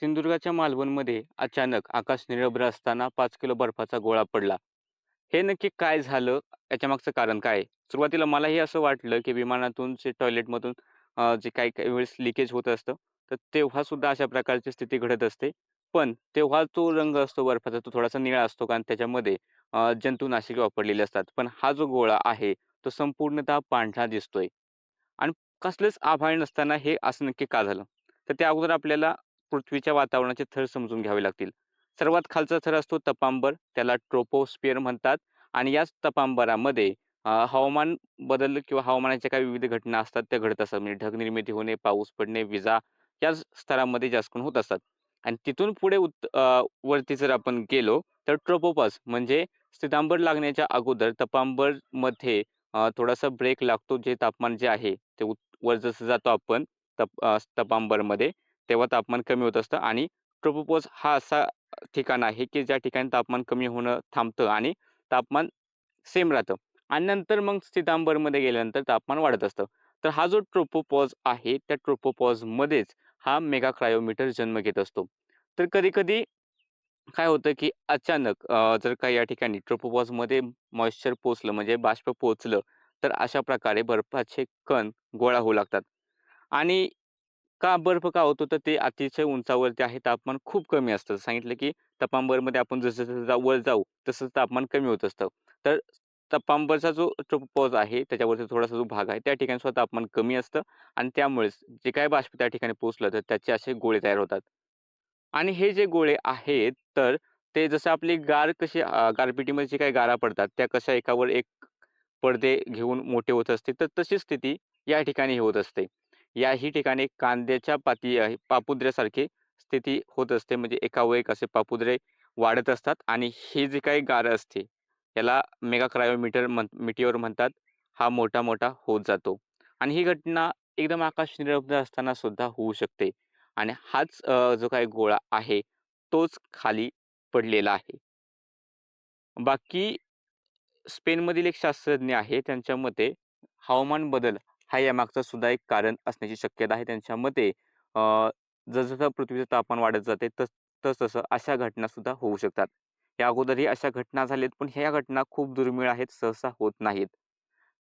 सिंधुदुर्गाच्या मालवणमध्ये अचानक आकाश निरभ्र असताना 5 किलो बर्फाचा गोळा पडला. हे नक्की काय झालं? याच्यामागचं कारण काय आहे? सुरुवातीला मलाही असं वाटलं, की विमानातून जे टॉयलेटमधून जे काही काही वेळेस लिकेज होत असतं, तर तेव्हा सुद्धा अशा प्रकारची स्थिती घडत असते. पण तेव्हा तो रंग असतो बर्फाचा तो थोडासा निळा असतो कारण त्याच्यामध्ये जंतुनाशके वापरलेले असतात. पण हा जो गोळा आहे, तो संपूर्णतः पांढरा दिसतोय. आणि कसलेच आभाळ नसताना हे असं नक्की का झालं? तर त्या अगोदर आपल्याला पृथ्वीच्या वातावरणाचे थर समजून घ्यावे लागतील. सर्वात खालचा थर असतो तपांबर, त्याला ट्रोपोस्फिअर म्हणतात आणि याच तपांबरामध्ये हवामान बदल किंवा हवामानाच्या काही विविध घटना असतात, त्या घडत असतात. म्हणजे ढग निर्मिती होणे, पाऊस पडणे, विजा याच स्तरामध्ये जास्त करून होत असतात. आणि तिथून पुढे वरती जर आपण गेलो, तर ट्रोपोपॉज म्हणजे स्थितांबर लागण्याच्या अगोदर तपांबरमध्ये थोडासा ब्रेक लागतो. जे तापमान जे आहे ते वर जसं जातो आपण तपांबरमध्ये, तेव्हा तापमान कमी होत असतं आणि ट्रोपोपॉज हा असा ठिकाण आहे, की ज्या ठिकाणी तापमान कमी होणं थांबतं आणि तापमान सेम राहतं आणि नंतर मग सीतांबरमध्ये गेल्यानंतर तापमान वाढत असतं. तर हा जो ट्रोपोपॉज आहे, त्या ट्रोपोपॉजमध्येच हा मेगा क्रायोमीटर जन्म घेत असतो. तर कधी-कधी काय होतं, की अचानक जर का या ठिकाणी ट्रोपोपॉजमध्ये मॉइश्चर पोहोचलं म्हणजे बाष्प पोहोचलं, तर अशा प्रकारे बर्फाचे कण गोळा होऊ लागतात. आणि बर्फ का होतो? तर ते अतिशय उंचावरती आहे. तापमान खूप कमी असतं. सांगितलं की तपांबरमध्ये आपण जसं-जसं वर जाऊ, तसं तापमान कमी होत असतं. तर तपांबरचा जो ट्रोपोपॉज आहे, त्याच्यावरती थोडासा जो भाग आहे, त्या ठिकाणी सुद्धा तापमान कमी असतं आणि त्यामुळेच जे काही बाष्प त्या ठिकाणी पोहोचलं, तर त्याचे असे गोळे तयार होतात. आणि हे जे गोळे आहेत, तर ते जसं आपली गार कशी गारपिटीमध्ये जे काही गारा पडतात, त्या कशा एकावर एक पडदे घेऊन मोठे होत असते, तर तशी स्थिती या ठिकाणी होत असते. याही ठिकाणी कांद्याच्या पापुद्र्यासारखी स्थिती होत असते. म्हणजे एकावर एक असे पापुद्रे वाढत असतात आणि ही जी काही गारं असते, याला मेगा क्रायोमीटर मिटिओर म्हणतात. हा मोठा-मोठा होत जातो आणि ही घटना एकदम आकाश निरभ्र असताना सुद्धा होऊ शकते आणि हाच जो काही गोळा आहे, तोच खाली पडलेला आहे. बाकी स्पेनमधील एक शास्त्रज्ञ आहे. त्यांच्या मते हवामान बदल हा यामागचा सुद्धा एक कारण असण्याची शक्यता आहे. त्यांच्या मते जसं पृथ्वीचं तापमान वाढत जाते तसं अशा घटना सुद्धा होऊ शकतात. या अगोदरही अशा घटना झाल्यात, पण ह्या घटना खूप दुर्मिळ आहेत, सहसा होत नाहीत.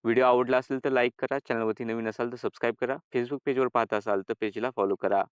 व्हिडिओ आवडला असेल तर लाईक करा. चॅनलवरती नवीन असाल तर सबस्क्राईब करा. Facebook पेजवर पाहत असाल तर पेजला फॉलो करा.